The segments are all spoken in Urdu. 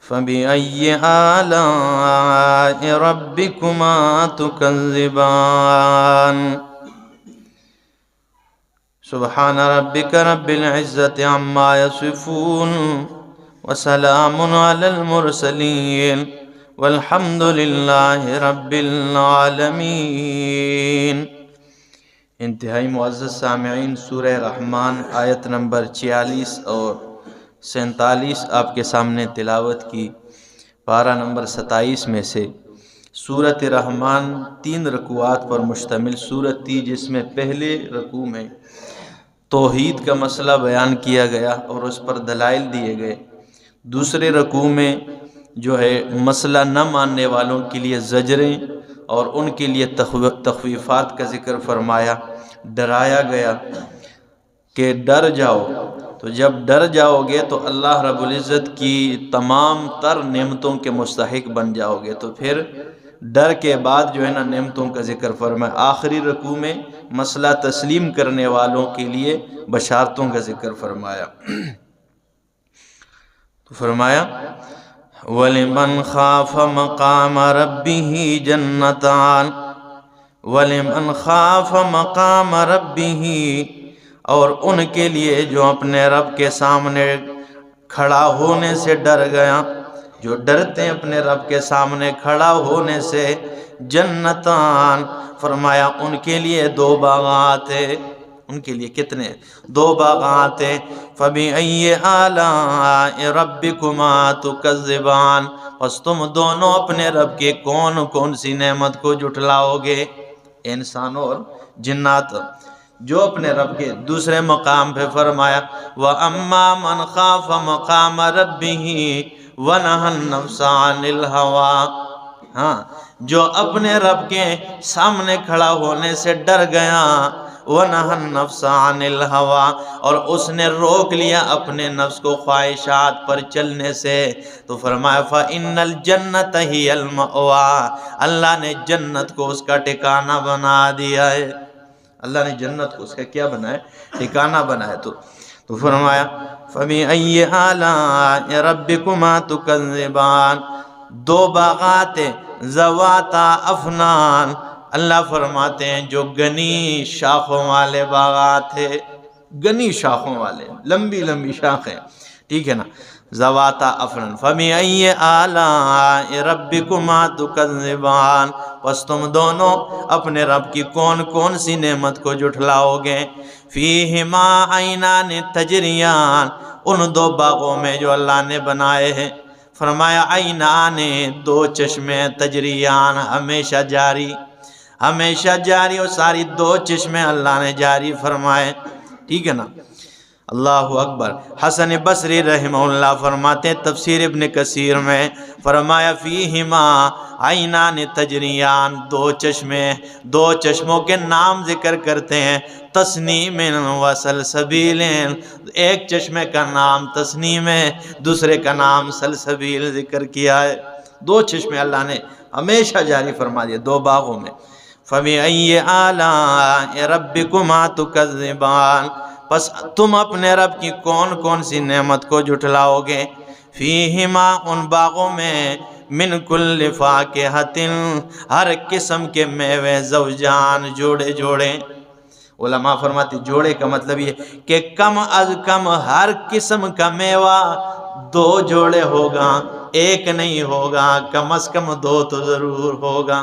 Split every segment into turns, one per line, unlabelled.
فبأي آلاء ربكما تكذبان سبحان ربك رب العزة عما يصفون وسلام على المرسلين والحمد لله رب العالمين۔ انتہائی معزز سامعین، سورہ رحمان آیت نمبر 46 اور 47 آپ کے سامنے تلاوت کی۔ پارہ نمبر 27 میں سے سورۃ رحمان 3 رکوعات پر مشتمل سورت تھی، جس میں پہلے رکوع میں توحید کا مسئلہ بیان کیا گیا اور اس پر دلائل دیے گئے۔ دوسرے رکوع میں جو ہے مسئلہ نہ ماننے والوں کے لیے زجریں اور ان کے لیے تخویفات کا ذکر فرمایا، ڈرایا گیا کہ ڈر جاؤ۔ تو جب ڈر جاؤ گے تو اللہ رب العزت کی تمام تر نعمتوں کے مستحق بن جاؤ گے۔ تو پھر ڈر کے بعد جو ہے نا نعمتوں کا ذکر فرمایا۔ آخری رکوع میں مسئلہ تسلیم کرنے والوں کے لیے بشارتوں کا ذکر فرمایا۔ تو فرمایا وَلِمَنْ خَافَ مَقَامَ رَبِّهِ جَنَّتَانِ وَلِمَنْ خَافَ مَقَامَ رَبِّهِ، اور ان کے لیے جو اپنے رب کے سامنے کھڑا ہونے سے ڈر گیا، جو ڈرتے ہیں اپنے رب کے سامنے کھڑا ہونے سے، جنتان فرمایا ان کے لیے 2 باغات ہیں۔ ان کے لیے کتنے؟ 2 باغات ہیں۔ فَبِأَيِّ آلَاءِ رَبِّكُمَا تُكَذِّبَانِ، پس تم دونوں اپنے رب کے کون کون سی نعمت کو جھٹلاؤ گے؟ انسان اور جنات جو اپنے رب کے دوسرے مقام پہ فرمایا وَأَمَّا مَنْ خَافَ مَقَامَ رَبِّهِ وَنَهَى النَّفْسَ عَنِ الْهَوَىٰ، ہاں جو اپنے رب کے سامنے کھڑا ہونے سے ڈر گیا، وَنَهَى النَّفْسَ عَنِ الْهَوَىٰ، اور اس نے روک لیا اپنے نفس کو خواہشات پر چلنے سے، تو فرمایا فَإِنَّ الْجَنَّةَ هِيَ الْمَأْوَىٰ، اللہ نے جنت کو اس کا ٹھکانہ بنا دیا ہے۔ اللہ نے جنت کو اس کا کیا بنایا؟ ٹھکانہ بنایا۔ تو فرمایا فَبِأَيِّ آلَاءِ رَبِّكُمَا تُكَذِّبَانِ، 2 باغات ذَوَاتَا أَفْنَانٍ، اللہ فرماتے ہیں جو گنی شاخوں والے باغات ہیں، گنی شاخوں والے، لمبی لمبی شاخیں، ٹھیک ہے نا، ذواتا افنان۔ فَبِأَيِّ آلَاءِ رَبِّكُمَا تُكَذِّبَانِ، پس تم دونوں اپنے رب کی کون کون سی نعمت کو جھٹلاؤ گے؟ فِيهِمَا عَيْنَانِ تَجْرِيَانِ، ان 2 باغوں میں جو اللہ نے بنائے ہیں، فرمایا عینان 2 چشمے، تجریان ہمیشہ جاری، ہمیشہ جاری، اور ساری 2 چشمے اللہ نے جاری فرمائے، ٹھیک ہے نا۔ اللہ اکبر۔ حسن بصری رحمہ اللہ فرماتے ہیں تفسیر ابن کثیر میں، فرمایا فیہما عینان تجریان، 2 چشمے، 2 چشموں کے نام ذکر کرتے ہیں، تسنیم و سلسبیل، ایک چشمے کا نام تسنیم ہے، دوسرے کا نام سلسبیل ذکر کیا ہے۔ 2 چشمے اللہ نے ہمیشہ جاری فرما دیے 2 باغوں میں۔ فَبِأَيِّ آلَاءِ رَبِّكُمَا تُكَذِّبَانِ، پس تم اپنے رب کی کون کون سی نعمت کو جھٹلاؤ گے؟ فیہما ان باغوں میں من کل فاکہۃ، ہر قسم کے میوے، زوجان جوڑے جوڑے، علماء فرماتے جوڑے کا مطلب یہ کہ کم از کم ہر قسم کا میوہ 2 جوڑے ہوگا، 1 نہیں ہوگا، کم از کم 2 تو ضرور ہوگا۔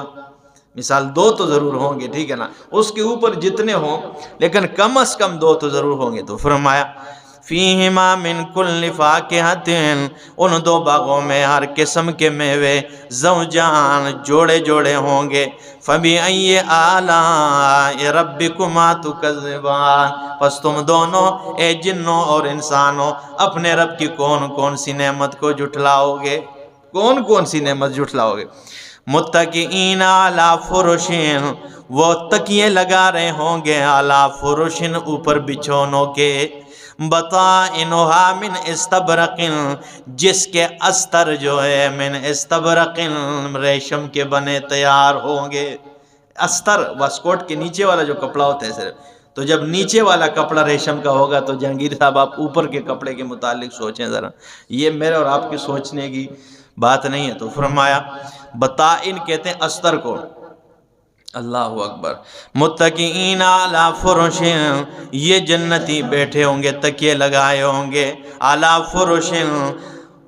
مثال 2 تو ضرور ہوں گے، ٹھیک ہے نا، اس کے اوپر جتنے ہوں لیکن کم از کم 2 تو ضرور ہوں گے۔ تو فرمایا فیہما من کل فاکہۃ، ان 2 باغوں میں ہر قسم کے میوے، زوجان جوڑے جوڑے ہوں گے۔ فَبِأَيِّ آلَاءِ رَبِّكُمَا تُكَذِّبَانِ، پس تم دونوں اے جنوں اور انسانوں اپنے رب کی کون کون سی نعمت کو جھٹلاؤ گے؟ کون کون سی نعمت جھٹلاؤ گے؟ متکئین علی فرشین، وہ تکیے لگا رہے ہوں گے، علی فرشین اوپر بچھونوں کے، بطائنہا من استبرق، جس کے استر جو ہے من استبرق ریشم کے بنے تیار ہوں گے۔ استر واسکوٹ کے نیچے والا جو کپڑا ہوتا ہے صرف، تو جب نیچے والا کپڑا ریشم کا ہوگا تو جہانگیر صاحب آپ اوپر کے کپڑے کے متعلق سوچیں ذرا، یہ میرے اور آپ کی سوچنے کی بات نہیں ہے۔ تو فرمایا بطائن کہتے ہیں استر کو، اللہ اکبر، متکئین علی فرش، یہ جنتی بیٹھے ہوں گے، تکیے لگائے ہوں گے، علی فرش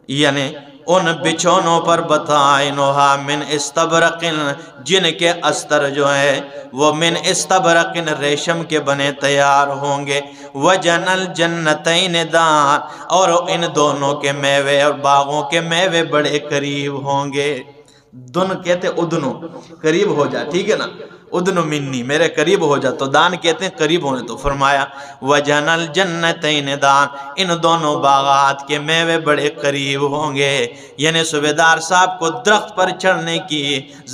یعنی ان بچھونوں پر، بطائنہا من استبرق، جن کے استر جو ہے وہ من استبرق ریشم کے بنے تیار ہوں گے، وجن الجنتین دان، اور ان دونوں کے میوے اور باغوں کے میوے بڑے قریب ہوں گے۔ دن کہتے ادنو، قریب ہو جا، ٹھیک ہے نا، ادنو منی، میرے قریب ہو جا، تو دان کہتے ہیں قریب ہونے۔ تو فرمایا وجن الجنتین دان، ان دونوں باغات کے میوے بڑے قریب ہوں گے، یعنی صوبیدار صاحب کو درخت پر چڑھنے کی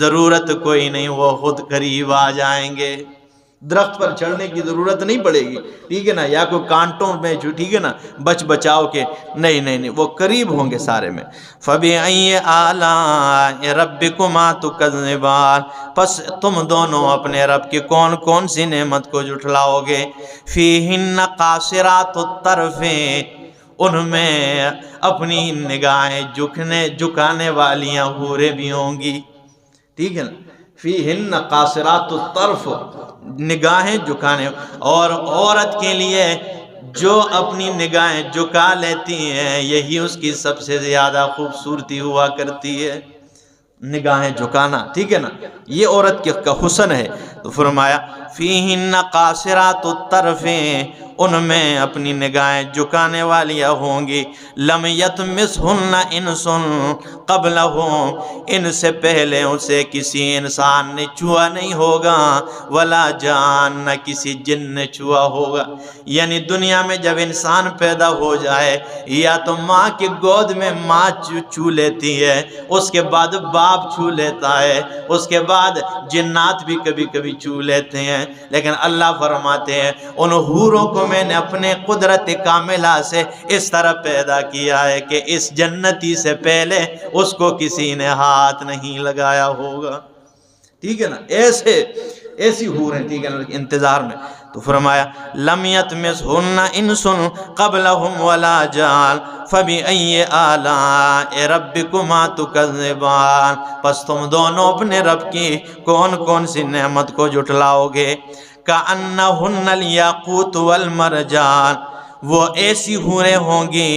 ضرورت کوئی نہیں، وہ خود قریب آ جائیں گے، درخت پر چڑھنے کی ضرورت نہیں پڑے گی، ٹھیک ہے نا، یا کوئی کانٹوں میں جو، ٹھیک ہے نا، بچ بچاؤ کے، نہیں، وہ قریب ہوں گے سارے میں۔ فَبِأَيِّ آلَاءِ رَبِّكُمَا تُكَذِّبَانِ، پس تم دونوں اپنے رب کی کون کون سی نعمت کو جھٹلاؤ گے؟ فِيهِنَّ قَاصِرَاتُ الطَّرْفِ، ان میں اپنی نگاہیں جھکانے والیاں حوریں بھی ہوں گی، ٹھیک ہے نا، فِيهِنَّ قَاصِرَاتُ الطَّرْفِ، نگاہیں جھکانے، اور عورت کے لیے جو اپنی نگاہیں جھکا لیتی ہیں یہی اس کی سب سے زیادہ خوبصورتی ہوا کرتی ہے، نگاہیں جھکانا، ٹھیک ہے نا، یہ عورت کا حسن ہے۔ تو فرمایا فیہن قاصرات الطرف، ان میں اپنی نگاہیں جھکانے والیاں ہوں گی، لم یطمثہن انس قبلہم، ان سے پہلے اسے کسی انسان نے چھوا نہیں ہوگا، ولا جان، نہ کسی جن نے چھوا ہوگا۔ یعنی دنیا میں جب انسان پیدا ہو جائے یا تو ماں کی گود میں ماں چھو لیتی ہے، اس کے بعد باپ چھو لیتا ہے، اس کے بعد جنات بھی کبھی کبھی چھو لیتے ہیں، لیکن اللہ فرماتے ہیں ان حوروں کو میں نے اپنے قدرت کاملہ سے اس طرح پیدا کیا ہے کہ اس جنتی سے پہلے اس کو کسی نے ہاتھ نہیں لگایا ہوگا، ٹھیک ہے نا، ایسی حوریں، ٹھیک ہے نا، انتظار میں۔ تو فرمایا لم یطمثہن انس قبلہم ولا جان فبأی آلاء ربکما تکذبان، پس تم دونوں اپنے رب کی کون کون سی نعمت کو جھٹلاؤ گے؟ کأنہن الیاقوت والمرجان، وہ ایسی حوریں ہوں گی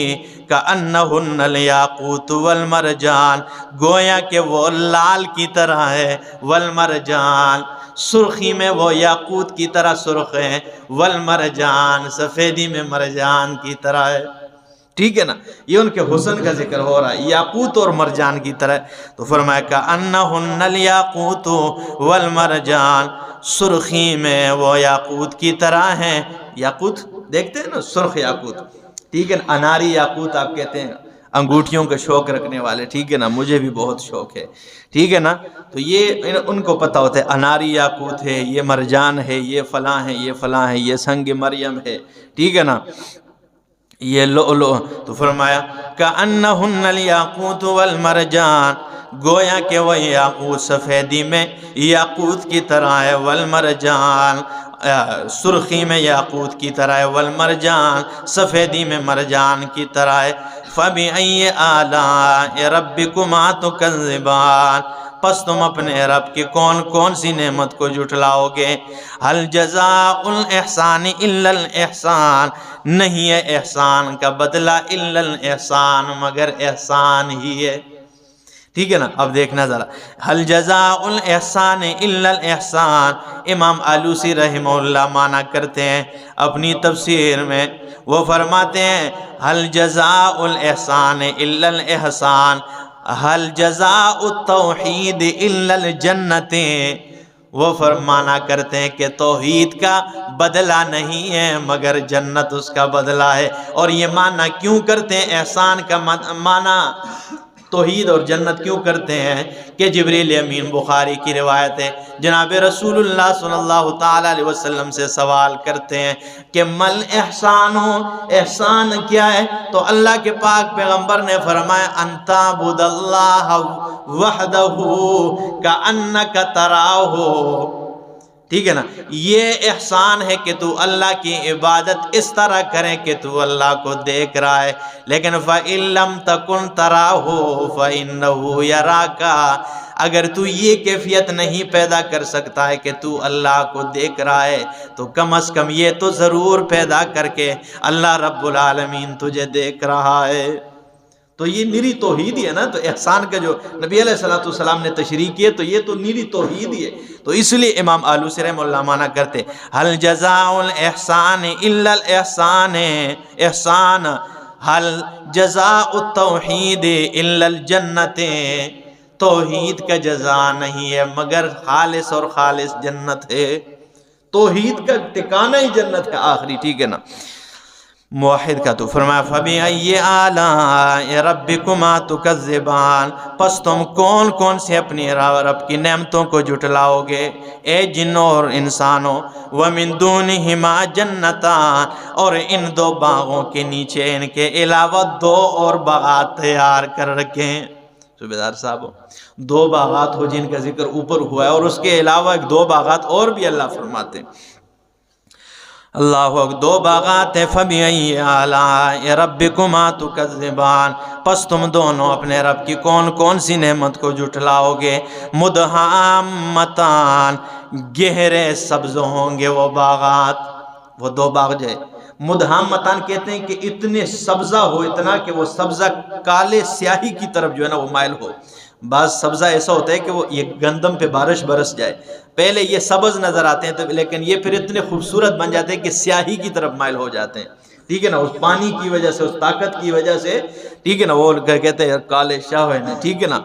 کأنہن الیاقوت والمرجان، گویا کہ وہ لال کی طرح ہے، والمرجان، سرخی میں وہ یاقوت کی طرح سرخ ہے، والمرجان، سفیدی میں مرجان کی طرح ہے، ٹھیک ہے نا، یہ ان کے حسن کا ذکر ہو رہا ہے، یاقوت اور مرجان کی طرح۔ تو فرمایا کأنہن الیاقوت والمرجان، سرخی میں وہ یاقوت کی طرح ہیں، یاقوت دیکھتے ہیں نا، سرخ یاقوت، ٹھیک ہے نا، اناری یاقوت آپ کہتے ہیں، انگوٹھیوں کا شوق رکھنے والے، ٹھیک ہے نا، مجھے بھی بہت شوق ہے، ٹھیک ہے نا، تو یہ ان کو پتہ ہوتا ہے اناری یاقوت ہے، یہ مرجان ہے، یہ فلاں ہے، یہ فلاں ہے، یہ سنگ مریم ہے، ٹھیک ہے نا، یہ لؤلؤ۔ تو فرمایا کأنہن الیاقوت والمرجان، گویا کہ وہ یاقوت سفیدی میں یاقوت کی طرح ہے، والمرجان، سرخی میں یاقوت کی طرح ہے، والمرجان، سفیدی میں مرجان کی طرح ہے۔ فَبِأَيِّ آلَاءِ رَبِّكُمَا تُكَذِّبَانِ، پس تم اپنے رب کی کون کون سی نعمت کو جھٹلاؤ گے؟ هَلْ جَزَاءُ الْإِحْسَانِ إِلَّا الْإِحْسَانِ، نہیں ہے احسان کا بدلہ الا الاحسان، مگر احسان ہی ہے، ٹھیک ہے نا۔ اب دیکھنا ذرا، هل جزاء الاحسان الا الاحسان، امام آلوسی رحمہ اللہ معنی کرتے ہیں اپنی تفسیر میں، وہ فرماتے ہیں هل جزاء الاحسان الا الاحسان، هل جزاء التوحید الا الجنت، وہ فرمانا کرتے ہیں کہ توحید کا بدلہ نہیں ہے مگر جنت اس کا بدلہ ہے۔ اور یہ معنی کیوں کرتے ہیں، احسان کا معنی توحید اور جنت کیوں کرتے ہیں کہ جبریل امین، بخاری کی روایت ہے، جناب رسول اللہ صلی اللہ تعالیٰ علیہ وسلم سے سوال کرتے ہیں کہ مل احسان ہو، احسان کیا ہے؟ تو اللہ کے پاک پیغمبر نے فرمایا ان تعبد اللہ وحدہ کأنک تراہ، ٹھیک ہے نا، یہ احسان ہے کہ تو اللہ کی عبادت اس طرح کریں کہ تو اللہ کو دیکھ رہا ہے، لیکن فَإِن لَمْ تَكُنْ تَرَاهُ فَإِنَّهُ يَرَاكَ، اگر تو یہ کیفیت نہیں پیدا کر سکتا ہے کہ تو اللہ کو دیکھ رہا ہے تو کم از کم یہ تو ضرور پیدا کر کے اللہ رب العالمین تجھے دیکھ رہا ہے۔ تو یہ نیری توحید ہی ہے نا، تو احسان کا جو نبی علیہ السلام نے تشریح کی ہے تو یہ تو نیری توحید ہی ہے۔ تو اس لیے امام آلوسی رحمہ اللہ مانا کرتے حل جزاء الاحسان الا الاحسان، احسان حل جزاء التوحید الا الجنت، توحید کا جزا نہیں ہے مگر خالص اور خالص جنت ہے، توحید کا ٹھکانہ ہی جنت ہے آخری، ٹھیک ہے نا۔ موحد کا تو فرمایا فَبِأَيِّ آلَاءِ رَبِّكُمَا تُكَذِّبَانِ، پس تم کون کون سے اپنی رب کی نعمتوں کو جھٹلاؤ گے اے جنوں اور انسانوں، وَمِن دُونِهِمَا جَنَّتَانِ، اور ان دو باغوں کے نیچے ان کے علاوہ دو اور باغات تیار کر رکھے ہیں۔ صوبیدار صاحب دو باغات ہو جن کا ذکر اوپر ہوا ہے، اور اس کے علاوہ دو باغات اور بھی اللہ فرماتے ہیں، اللہ اکبر، دو باغات ہیں۔ فَبِأَيِّ آلَاءِ رَبِّكُمَا تُكَذِّبَانِ، پس تم دونوں اپنے رب کی کون کون سی نعمت کو جھٹلاؤ گے، مُدْحَامَّتَانِ، گہرے سبز ہوں گے وہ باغات، وہ دو باغ جو ہے مدھامتان کہتے ہیں کہ اتنے سبزہ ہو، اتنا کہ وہ سبزہ کالے سیاہی کی طرف جو ہے نا وہ مائل ہو۔ بعض سبزہ ایسا ہوتا ہے کہ وہ یہ گندم پہ بارش برس جائے، پہلے یہ سبز نظر آتے ہیں لیکن یہ پھر اتنے خوبصورت بن جاتے ہیں کہ سیاہی کی طرف مائل ہو جاتے ہیں، ٹھیک ہے نا، اس پانی کی وجہ سے، اس طاقت کی وجہ سے، ٹھیک ہے نا، وہ کہتے ہیں کالے شاہ ہے نا، ٹھیک ہے نا۔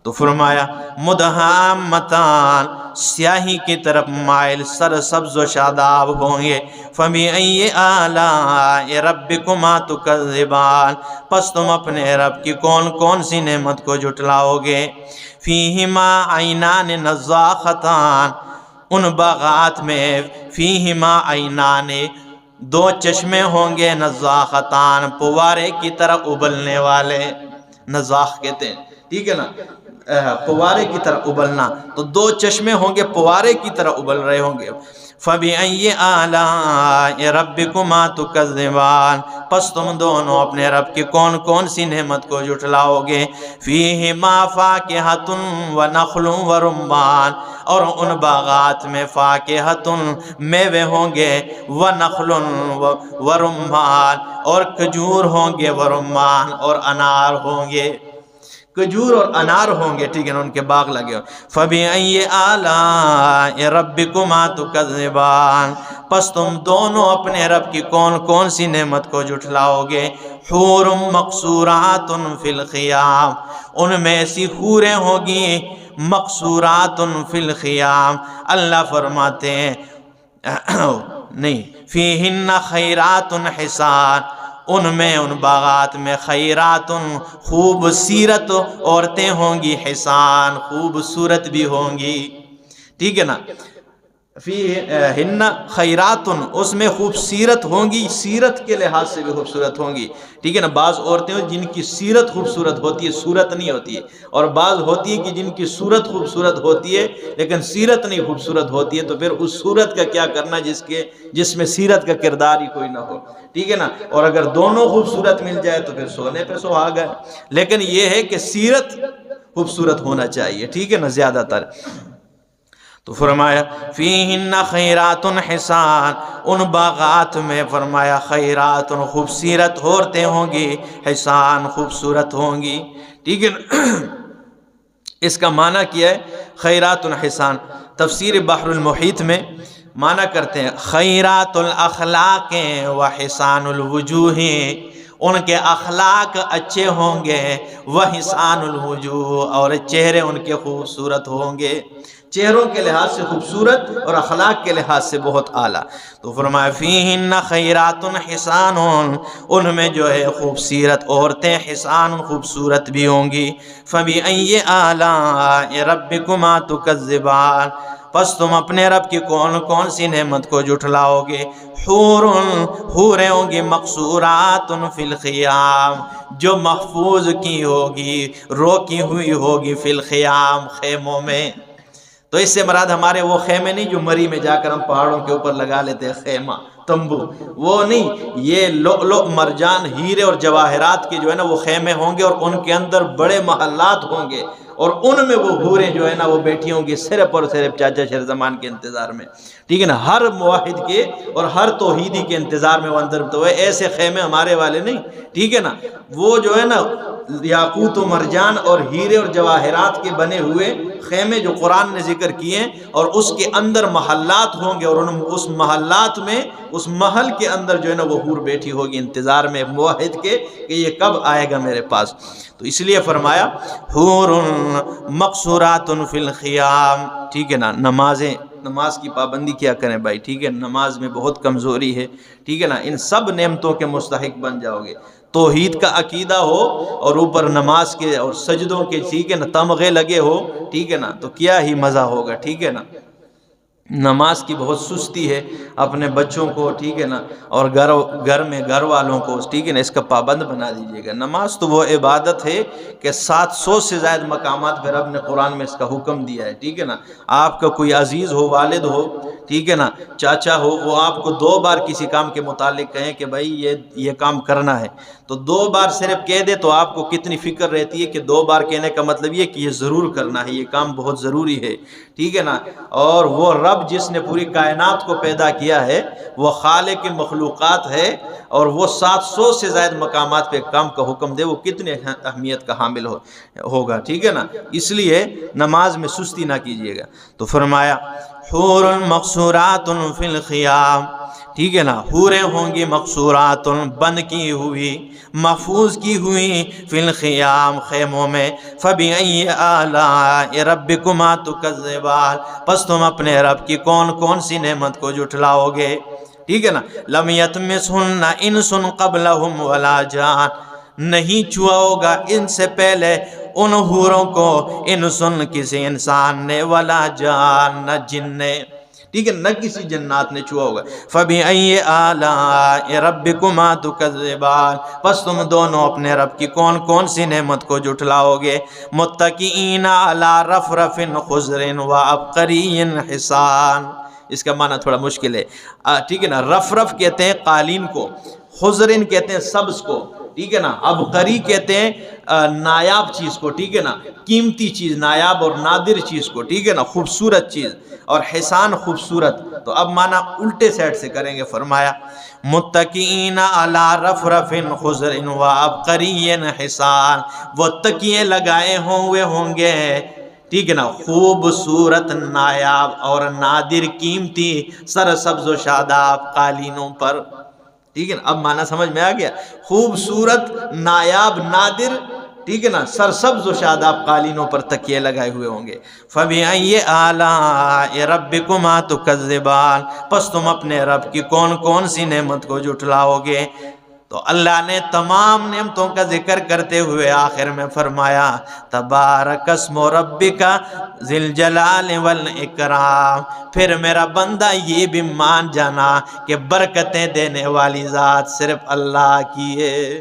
تو فرمایا مدھامتان، سیاہی کی طرف مائل، سر سبز و شاداب ہوں گے۔ فَبِأَيِّ آلَاءِ رَبِّكُمَا تُكَذِّبَانِ، پس تم اپنے رب کی کون کون سی نعمت کو جھٹلاؤ گے۔ فِيهِمَا عَيْنَانِ نَضَّاخَتَانِ، ان باغات میں فِيهِمَا عَيْنَانِ، دو چشمے ہوں گے، نَضَّاخَتَانِ، پوارے کی طرح ابلنے والے، نضاخ کہتے ہیں، ٹھیک ہے نا، پوارے کی طرح ابلنا، تو دو چشمے ہوں گے پوارے کی طرح ابل رہے ہوں گے۔ فَبِأَيِّ آلَاءِ رَبِّكُمَا تُكَذِّبَانِ، پس تم دونوں اپنے رب کی کون کون سی نعمت کو جھٹلاؤ گے۔ فِيهِمَا فَاكِهَةٌ وَنَخْلٌ وَرُمَّانٌ، اور ان باغات میں فاکہۃ، میوے ہوں گے، وَنَخْلٌ وَرُمَّانٌ، اور کھجور ہوں گے، وَرُمَّانٌ، اور انار ہوں گے، کھجور اور انار ہوں گے، ٹھیک ہے نا، ان کے باغ لگے ہو۔ فَبِأَيِّ آلَاءِ رَبِّكُمَا تُكَذِّبَانِ، پس تم دونوں اپنے رب کی کون کون سی نعمت کو جھٹلاؤ گے۔ حور مقصورات فی الخیام، ان میں ایسی حوریں ہوگی، مقصورات فی الخیام، اللہ فرماتے ہیں نہیں، فیہن خیرات حسان، ان میں ان باغات میں خیرات، خوبصورت عورتیں ہوں گی، حسان، خوبصورت بھی ہوں گی، ٹھیک ہے نا، فیہن خیرات، اس میں خوبصورت ہوں گی، سیرت کے لحاظ سے بھی خوبصورت ہوں گی، ٹھیک ہے نا۔ بعض عورتیں جن کی سیرت خوبصورت ہوتی ہے، صورت نہیں ہوتی ہے، اور بعض ہوتی ہے کہ جن کی صورت خوبصورت ہوتی ہے لیکن سیرت نہیں خوبصورت ہوتی ہے، تو پھر اس صورت کا کیا کرنا جس میں سیرت کا کردار ہی کوئی نہ ہو، ٹھیک ہے نا۔ اور اگر دونوں خوبصورت مل جائے تو پھر سونے پہ سہاگ ہے، لیکن یہ ہے کہ سیرت خوبصورت ہونا چاہیے، ٹھیک ہے نا، زیادہ تر۔ تو فرمایا فیہن خیرات حسان، ان باغات میں فرمایا خیرات، خوبصورت عورتیں ہوں گی، حسان، خوبصورت ہوں گی، ٹھیک ہے نا۔ اس کا معنی کیا ہے خیرات حسان؟ تفسیر بحر المحیط میں معنی کرتے ہیں خیرات الاخلاق و حسان الوجوہ، ان کے اخلاق اچھے ہوں گے، وہ حسان الوجوہ، اور چہرے ان کے خوبصورت ہوں گے، چہروں کے لحاظ سے خوبصورت اور اخلاق کے لحاظ سے بہت اعلیٰ۔ تو فرمایا فیہن خیرات حسان، ان میں جو ہے خوبصورت عورتیں، حسان، خوبصورت بھی ہوں گی۔ فَبِأَيِّ آلَاءِ رَبِّكُمَا تُكَذِّبَانِ، پس تم اپنے رب کی کون کون سی نعمت کو جھٹلاؤ گے۔ حوریں ہوں گی، مقصورات فی الخیام، جو محفوظ کی ہوگی، روکی ہوئی ہوگی، فی الخیام، خیموں میں، تو اس سے مراد ہمارے وہ خیمے نہیں جو مری میں جا کر ہم پہاڑوں کے اوپر لگا لیتے ہیں خیمہ تمبو، وہ نہیں، یہ لؤلؤ مرجان ہیرے اور جواہرات کے جو ہے نا وہ خیمے ہوں گے، اور ان کے اندر بڑے محلات ہوں گے، اور ان میں وہ حوریں جو ہے نا وہ بیٹھی ہوں گی صرف اور صرف چاچا شہرزمان کے انتظار میں، ٹھیک ہے نا، ہر موحد کے اور ہر توحیدی کے انتظار میں وہ اندر تو ہے۔ ایسے خیمے ہمارے والے نہیں، ٹھیک ہے نا، وہ جو ہے نا یاقوت و مرجان اور ہیرے اور جواہرات کے بنے ہوئے خیمے جو قرآن نے ذکر کیے ہیں، اور اس کے اندر محلات ہوں گے، اور اس محلات میں اس محل کے اندر جو ہے نا وہ حور بیٹھی ہوگی انتظار میں موحد کے کہ یہ کب آئے گا میرے پاس۔ تو اس لیے فرمایا حور مقصورات فی الخیام، ٹھیک ہے نا، نماز کی پابندی کیا کریں بھائی، ٹھیک ہے، نماز میں بہت کمزوری ہے، ٹھیک ہے نا، ان سب نعمتوں کے مستحق بن جاؤ گے۔ توحید کا عقیدہ ہو اور اوپر نماز کے اور سجدوں کے، ٹھیک ہے نا، تمغے لگے ہو، ٹھیک ہے نا، تو کیا ہی مزہ ہوگا، ٹھیک ہے نا۔ نماز کی بہت سستی ہے، اپنے بچوں کو، ٹھیک ہے نا، اور گھر میں گھر والوں کو، ٹھیک ہے نا، اس کا پابند بنا دیجیے گا۔ نماز تو وہ عبادت ہے کہ 700 سے زائد مقامات پہ رب نے قرآن میں اس کا حکم دیا ہے، ٹھیک ہے نا۔ آپ کا کوئی عزیز ہو، والد ہو، ٹھیک ہے نا، چاچا ہو، وہ آپ کو 2 بار کسی کام کے متعلق کہیں کہ بھائی یہ کام کرنا ہے، تو 2 بار صرف کہہ دے تو آپ کو کتنی فکر رہتی ہے کہ 2 بار کہنے کا مطلب یہ کہ یہ ضرور کرنا ہے، یہ کام بہت ضروری ہے، ٹھیک ہے نا۔ اور وہ رب جس نے پوری کائنات کو پیدا کیا ہے، وہ خالق مخلوقات ہے، اور وہ 700 سے زائد مقامات پہ کام کا حکم دے، وہ کتنے اہمیت کا حامل ہوگا، ٹھیک ہے نا۔ اس لیے نماز میں سستی نہ کیجیے گا۔ تو فرمایا حور مقصورات فی الخیام، ٹھیک ہے نا، حوریں ہوں گی مقصورات بند کی ہوئی، محفوظ کی ہوئی، فی الخیام خیموں میں، فبأی آلاء ربکما تکذبان، پس تم اپنے رب کی کون کون سی نعمت کو جھٹلاؤ گے، ٹھیک ہے نا۔ لم یطمثہن انس قبلہم ولا جان، نہیں چھوا ہوگا ان سے پہلے ان حوروں کو انسن کسی انسان نے، ولا جان نہ جن نے، ٹھیک ہے، نہ کسی جنات نے چھوا ہوگا۔ فَبِأَيِّ آلَاءِ رَبِّكُمَا تُكَذِّبَانِ، پس تم دونوں اپنے رب کی کون کون سی نعمت کو جھٹلاؤ گے۔ مُتَّكِئِينَ عَلَىٰ رَفْرَفٍ خُضْرٍ وَعَبْقَرِيٍّ حِسَانٍ، اس کا معنی تھوڑا مشکل ہے، ٹھیک ہے نا۔ رفرف کہتے ہیں قالین کو، خضرن کہتے ہیں سبز کو، ٹھیک ہے نا، عبقری کہتے ہیں نایاب چیز کو، ٹھیک ہے نا، قیمتی چیز، نایاب اور نادر چیز کو، ٹھیک ہے نا، خوبصورت چیز، اور حسان خوبصورت۔ تو اب معنی الٹے سیٹ سے کریں گے، فرمایا متکئین علی رفرف خضر وعبقری حسان، وہ تکیے لگائے ہوئے ہوں گے، ٹھیک ہے نا، خوبصورت، نایاب اور نادر قیمتی سرسبز و شاداب قالینوں پر، ٹھیک ہے نا۔ اب معنی سمجھ میں آ گیا، خوبصورت، نایاب، نادر، ٹھیک ہے نا، سرسبز و شاداب قالینوں پر تکیے لگائے ہوئے ہوں گے۔ فَبِأَيِّ آلَاءِ رَبِّكُمَا تُكَذِّبَانِ، پس تم اپنے رب کی کون کون سی نعمت کو جھٹلاؤ گے۔ تو اللہ نے تمام نعمتوں کا ذکر کرتے ہوئے آخر میں فرمایا تبارک اسم ربک ذی الجلال والاکرام، پھر میرا بندہ یہ بھی مان جانا کہ برکتیں دینے والی ذات صرف اللہ کی ہے۔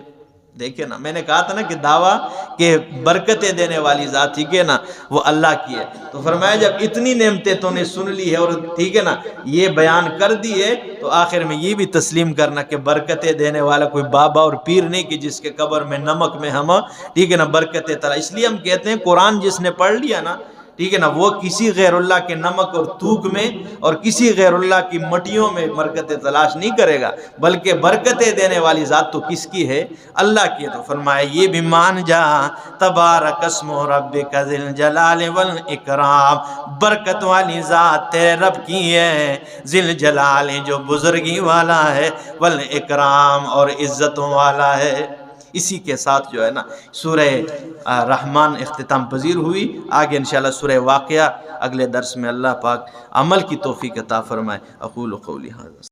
دیکھیں نا، میں نے کہا تھا نا کہ دعویٰ کہ برکتیں دینے والی ذات، ٹھیک ہے نا، وہ اللہ کی ہے۔ تو فرمایا جب اتنی نعمتیں تو نے سن لی ہے اور ٹھیک ہے نا یہ بیان کر دی ہے، تو آخر میں یہ بھی تسلیم کرنا کہ برکتیں دینے والا کوئی بابا اور پیر نہیں کہ جس کے قبر میں نمک میں ہم، ٹھیک ہے نا، برکتیں تلا۔ اس لیے ہم کہتے ہیں قرآن جس نے پڑھ لیا نا، ٹھیک ہے نا، وہ کسی غیر اللہ کے نمک اور تھوک میں اور کسی غیر اللہ کی مٹیوں میں برکتیں تلاش نہیں کرے گا، بلکہ برکتیں دینے والی ذات تو کس کی ہے؟ اللہ کی ہے۔ تو فرمایا یہ بھی مان جا تبارک اسم ربک ذی الجلال والاکرام، برکت والی ذات تیرے رب کی ہے، ذی الجلال جو بزرگی والا ہے، والاکرام اور عزتوں والا ہے۔ اسی کے ساتھ جو ہے نا سورہ رحمان اختتام پذیر ہوئی۔ آگے انشاءاللہ سورہ واقعہ اگلے درس میں اللہ پاک عمل کی توفیق عطا فرمائے۔ اقول قولی ھذا۔